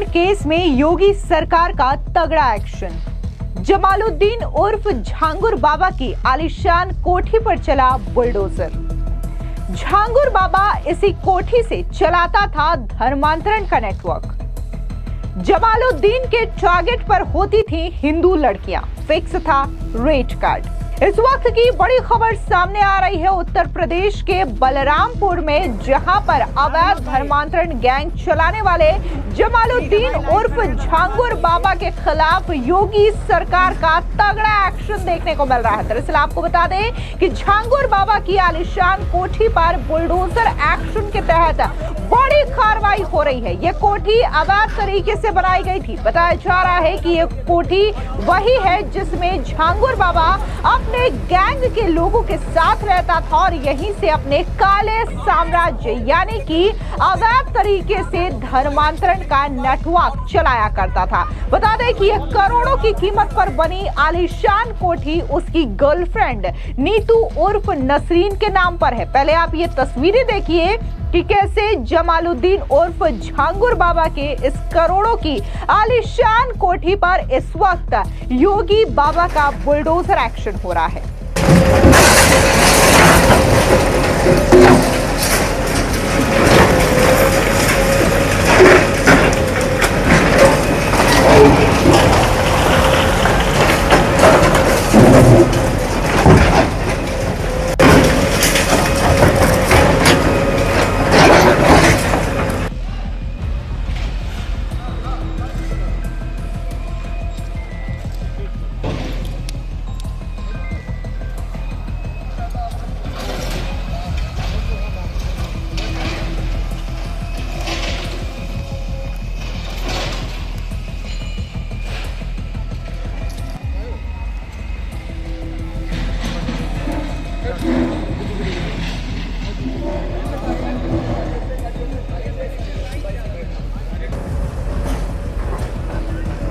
Case में योगी सरकार का तगड़ा एक्शन। जमालुद्दीन उर्फ झांगुर बाबा की आलीशान कोठी पर चला बुलडोजर। झांगुर बाबा इसी कोठी से चलाता था धर्मांतरण का नेटवर्क। जमालुद्दीन के टारगेट पर होती थी हिंदू लड़कियां, फिक्स था रेट कार्ड। इस वक्त की बड़ी खबर सामने आ रही है उत्तर प्रदेश के बलरामपुर में, जहां पर अवैध धर्मांतरण गैंग चलाने वाले जमालुद्दीन उर्फ झांगुर बाबा के खिलाफ योगी सरकार का तगड़ा एक्शन देखने को मिल रहा है। दरअसल आपको बता दें कि झांगुर बाबा की आलीशान कोठी पर बुलडोजर एक्शन के तहत बड़ी कार्रवाई हो रही है। ये कोठी अवैध तरीके से बनाई गई थी। बताया जा रहा है कि ये कोठी वही है जिसमें झांगुर बाबा अपने गैंग के लोगों के साथ रहता था और यहीं से अपने काले साम्राज्य यानी कि अवैध तरीके से धर्मांतरण का नेटवर्क चलाया करता था। बता दें कि यह करोड़ों की कीमत पर बनी आलीशान कोठी उसकी गर्लफ्रेंड नीतू उर्फ नसरीन के नाम पर है। पहले आप ये तस्वीरें देखिए कि कैसे जमालुद्दीन उर्फ झांगुर बाबा के इस करोड़ों की आलीशान कोठी पर इस वक्त योगी बाबा का बुलडोजर एक्शन हो रहा है।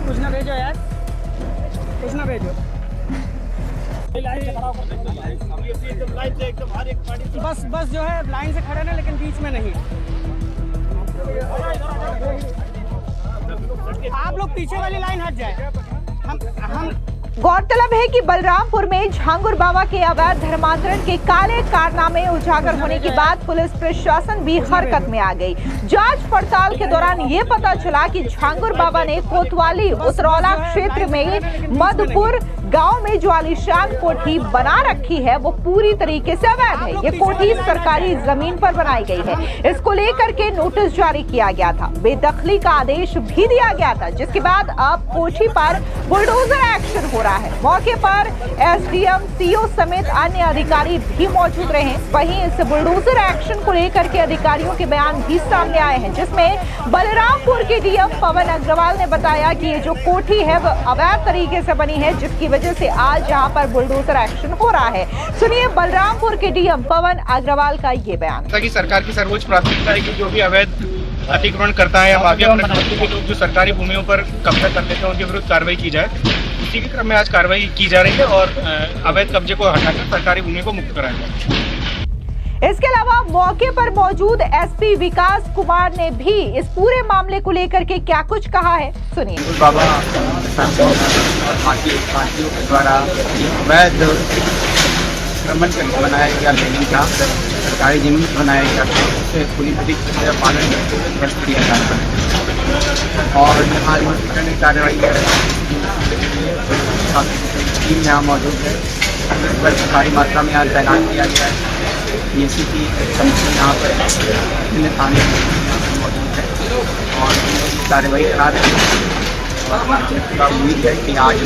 कुछ ना भेजो यार, कुछ ना भेजो। बस जो है लाइन से खड़े ना, लेकिन बीच में नहीं। आप लोग पीछे वाली लाइन हट जाए। हम गौरतलब है कि बलरामपुर में झांगुर बाबा के अवैध धर्मांतरण के काले कारनामे उजागर होने के बाद पुलिस प्रशासन भी हरकत में आ गई। जांच पड़ताल के दौरान ये पता चला कि झांगुर बाबा ने कोतवाली उसरौला क्षेत्र में मधुपुर गांव में जो आलीशान कोठी बना रखी है वो पूरी तरीके से अवैध है। ये कोठी सरकारी जमीन पर बनाई गई है। इसको लेकर के नोटिस जारी किया गया था, बेदखली का आदेश भी दिया गया था, जिसके बाद अब कोठी पर बुलडोजर एक्शन हो रहा है। मौके पर एसडीएम, सीओ समेत अन्य अधिकारी भी मौजूद रहे। वहीं इस बुलडोजर एक्शन को लेकर के अधिकारियों के बयान भी सामने आए हैं, जिसमें बलरामपुर के डीएम पवन अग्रवाल ने बताया कि ये जो कोठी है वो अवैध तरीके से बनी है, जिसकी वजह से आज यहाँ पर बुलडोजर एक्शन हो रहा है। सुनिए बलरामपुर के डीएम पवन अग्रवाल का ये बयान। ताकि सरकार की सर्वोच्च प्राथमिकता है कि जो भी अवैध अतिक्रमण करता है या माफिया के लोग जो सरकारी भूमियों पर कब्जा कर लेते हैं उनके विरुद्ध कार्रवाई की जाए। इसी के क्रम में आज कार्रवाई की जा रही है और अवैध कब्जे को हटाकर सरकारी भूमि को मुक्त कराया जाए। इसके अलावा मौके पर मौजूद एसपी विकास कुमार ने भी इस पूरे मामले को लेकर के क्या कुछ कहा है, सुनिए। बाबा पार्टियों के द्वारा अवैध आक्रमण करके बनाया गया जमीन का सरकारी जमीन बनाया गया उसे पूरी तरीके से पालन करके किया जाता है और आज कार्रवाई टीम यहाँ मौजूद है। सरकारी मात्रा में आज तैनात किया गया है। एसी की कमीशन यहाँ पर थाने मौजूद है और कार्रवाई करा रहे हैं। उम्मीद है कि आज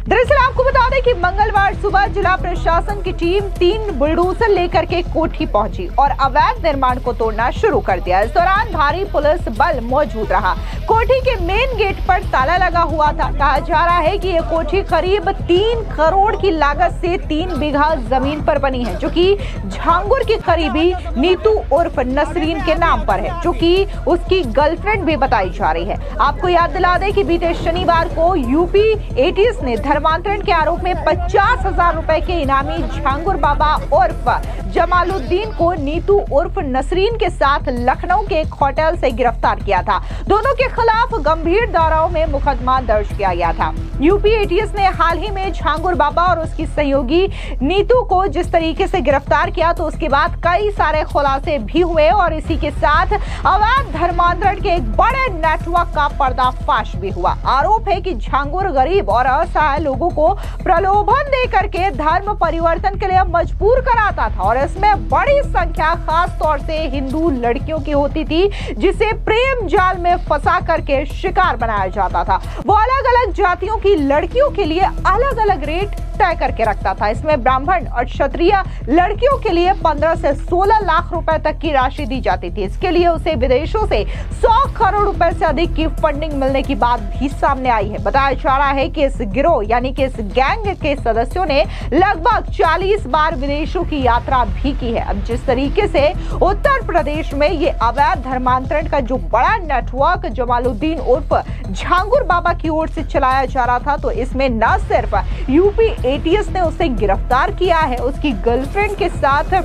दरअसल आपको बता दें कि मंगलवार सुबह जिला प्रशासन की टीम 3 बुलडोजर लेकर के कोठी पहुंची और अवैध निर्माण को तोड़ना शुरू कर दिया। इस दौरान भारी पुलिस बल मौजूद रहा। कोठी के मेन गेट पर ताला लगा हुआ था। कहा जा रहा है कि यह कोठी करीब 3 करोड़ की लागत से 3 बीघा जमीन पर बनी है, जो कि झांगुर की करीबी नीतू उर्फ नसरीन के नाम पर है, जो कि उसकी गर्लफ्रेंड भी बताई जा रही है। आपको याद दिला दें कि बीते शनिवार को यूपी एटीएस ने धर्मांतरण के आरोप में 50,000 रुपए के इनामी झांगुर बाबा उर्फ जमालुद्दीन को नीतू उर्फ नसरीन के साथ लखनऊ के एक होटल से गिरफ्तार किया था। दोनों के खिलाफ गंभीर धाराओं में मुकदमा दर्ज किया गया था। यूपी एटीएस ने हाल ही में झांगुर बाबा और उसकी सहयोगी नीतू को जिस तरीके से गिरफ्तार किया, तो उसके बाद कई सारे खुलासे भी हुए और इसी के साथ अवैध धर्मांतरण के एक बड़े नेटवर्क का पर्दाफाश भी हुआ। आरोप है कि झांगुर गरीब और असहाय लोगों को प्रलोभन दे करके धर्म परिवर्तन के लिए मजबूर कराता था और इसमें बड़ी संख्या खास तौर से हिंदू लड़कियों की होती थी, जिसे प्रेम जाल में फंसा करके शिकार बनाया जाता था। वो अलग अलग जातियों की लड़कियों के लिए अलग अलग रेट तय करके रखता था। इसमें ब्राह्मण और क्षत्रिय लड़कियों के लिए 15 से 16 लाख रुपए तक की राशि दी जाती थी। इसके लिए उसे विदेशों से 100 करोड़ रुपए से अधिक की फंडिंग मिलने की बात भी सामने आई है। बताया जा रहा है कि इस गिरोह यानी कि इस गैंग के सदस्यों ने लगभग 40 बार विदेशों की यात्रा भी की है। अब जिस तरीके से उत्तर प्रदेश में ये अवैध धर्मांतरण का जो बड़ा नेटवर्क जमालुद्दीन उर्फ झांगुर बाबा की ओर से चलाया जा रहा था, तो इसमें न सिर्फ यूपी एटीएस ने उसे गिरफ्तार किया है उसकी गर्लफ्रेंड के साथ,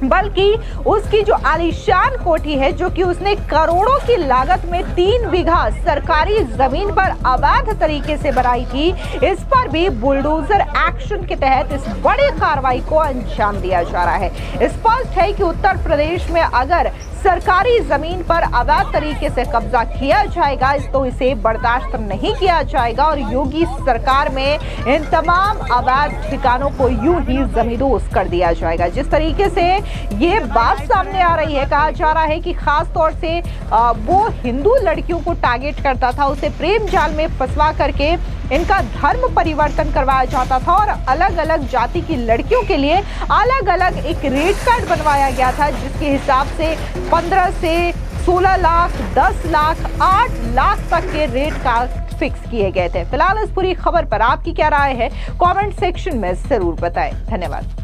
बल्कि उसकी जो आलीशान कोठी है, जो कि उसने करोड़ों की लागत में 3 बीघा सरकारी जमीन पर अवैध तरीके से बनाई थी, इस पर भी बुलडोजर एक्शन के तहत इस बड़ी कार्रवाई को अंजाम दिया जा रहा है। स्पष्ट है कि उत्तर प्रदेश में अगर सरकारी जमीन पर अवैध तरीके से कब्जा किया जाएगा तो इसे बर्दाश्त नहीं किया जाएगा और योगी सरकार में इन तमाम अवैध ठिकानों को यूं ही जमींदोज कर दिया जाएगा। जिस तरीके से ये बात सामने आ रही है, कहा जा रहा है कि खास तौर से वो हिंदू लड़कियों को टारगेट करता था, उसे प्रेम जाल में फंसवा करके इनका धर्म परिवर्तन करवाया जाता था और अलग अलग जाति की लड़कियों के लिए अलग अलग एक रेट कार्ड बनवाया गया था, जिसके हिसाब से 15 से 16 लाख, 10 लाख, 8 लाख तक के रेट कार्ड फिक्स किए गए थे। फिलहाल इस पूरी खबर पर आपकी क्या राय है, कमेंट सेक्शन में जरूर बताएं। धन्यवाद।